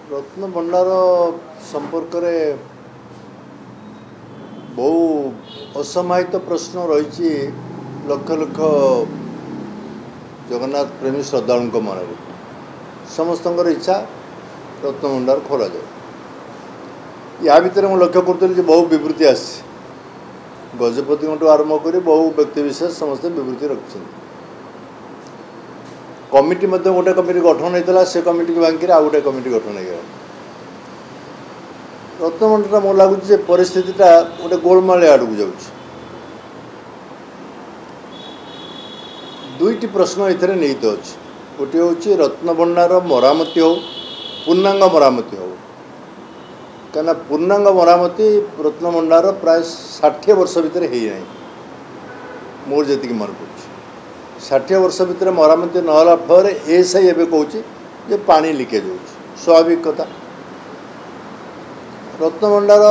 रत्न भंडार संपर्क में बहु असमाहित प्रश्न रही लक्ष लक्ष जगन्नाथ प्रेमी श्रद्धालु मन में समस्त इच्छा रत्न भंडार खोल जाए। या भितर मुझे लक्ष्य करुँगी बहु विवृत्ति आसी गजपति आरंभ कर बहु व्यक्तिशेष समस्त विवृत्ति रखिंट कमिटी गोटे कमिटी गठन होता से कमिटी की भांगी आ गए कमिटी गठन हो रत्न भंडार मोर लगुच परिस्थितिटा गोटे गोलमाल आड़ को जाऊँ। दुईटी प्रश्न ये निहित अच्छे गोटे हूँ रत्न भंडार मरामती हो पूर्णांग मरामती हो कहीं पूर्णांग मरामती रत्न भंडार प्राय 60 वर्ष भितर है मोर जी मन पड़े 60 वर्ष भितर मरामती नहला फल एएसआई एवं कहूँ पानी लिकेज हो स्वाभाविक कथा रत्न भंडार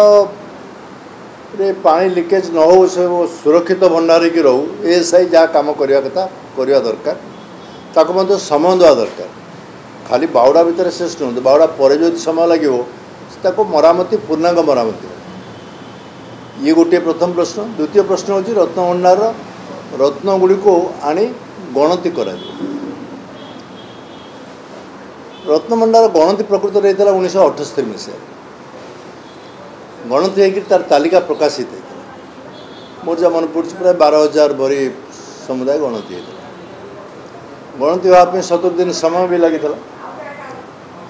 रे पानी लिकेज न हो सुरक्षित भंडार की रहू एएसआई जहाँ कम करवा कथा करवा दरकार ताको समय देवा दरकार खाली बावड़ा भितर शेष नुहत बावड़ा पर जो समय लगे ताको मरामती पूर्णांग मरामती ये गोटे प्रथम प्रश्न। द्वितीय प्रश्न हूँ रत्न भंडार रत्न गुड़ी को आनी गणति करा रत्न भंडार गणति प्रकृत रही 1978 मसीह गणति हो तार तालिका प्रकाशित होता मोर जहाँ मन पड़े प्राय 12,000 भरी समुदाय गणति होता गणति हाँपी 70 दिन समय भी लगी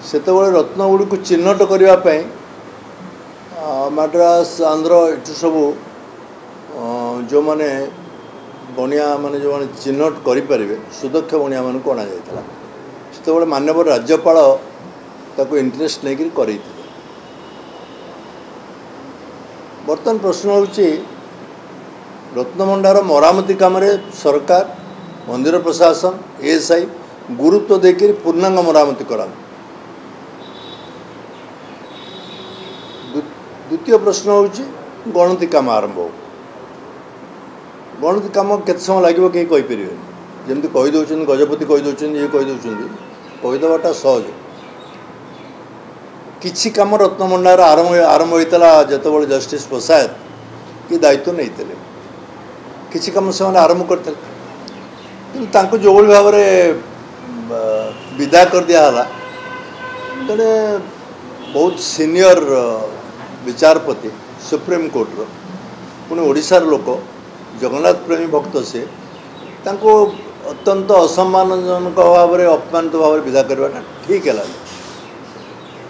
से रत्न गुड़ी को चिन्हट करने मद्रास आंध्र ये सब जो मैंने बणिया माने जो मैंने चिन्हट करें सुदक्ष बणिया मान को अणा जाता से माननीय राज्यपाल ताको इंटरेस्ट नहीं कर बर्तमान प्रश्न हूँ रत्न भंडार मरामती काम सरकार मंदिर प्रशासन एएसआई गुरुत्व देकर पूर्णांग मरामती करा। द्वितीय प्रश्न हूँ गणति काम आरंभ हो गणति काम केत समय लगे कहीं कहीपर जमी कहीदे गजपति कहीदे ये कहीदेटा सहज किसी कम रत्न भंडार आरंभ होता जो जस्टिस प्रसाद कि दायित्व नहीं किसी कम से आरंभ करते कि जो भाव विदा कर दिहला जड़े बहुत सीनियर विचारपति सुप्रीम कोर्टर पुणी ओडिशार लोक जगन्नाथ प्रेमी भक्त से अत्यंत असम्मानजनक भाव में अपमानित भाव विदा करवाटा ठीक है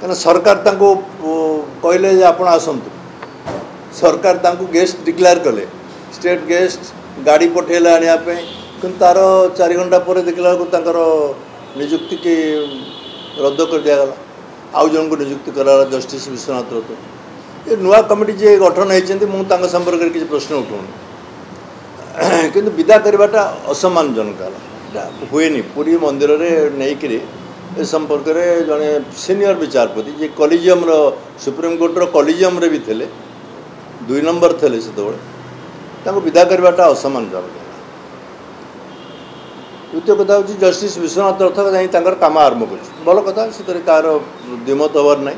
कहीं सरकार कहले आपण आसतु सरकार गेस्ट डिक्लेयर कले स्टेट गेस्ट गाड़ी पठेले आने कि तार 4 घंटा पर देखला निजुक्ति की रद्द कर दिगला आउ जन को निजुक्ति करा जस्टिस विश्वनाथ रथ ये नुआ कमिटी जी गठन होती संपर्क में किसी प्रश्न उठाऊनी कि विदा करवाटा असम्मानजनक हुए पूरी मंदिर में नहीं ए संपर्क में जड़े सीनियर विचारपति जी कॉलेजियम सुप्रीम कोर्टर कॉलेजियम भी थे 2 नंबर थे से विदा करवाटा असम्मानजनक। द्वितीय कथा हूँ जस्टिस विश्वनाथ रथ कम आरंभ कर भल कथा से कार द्विमत हबार ना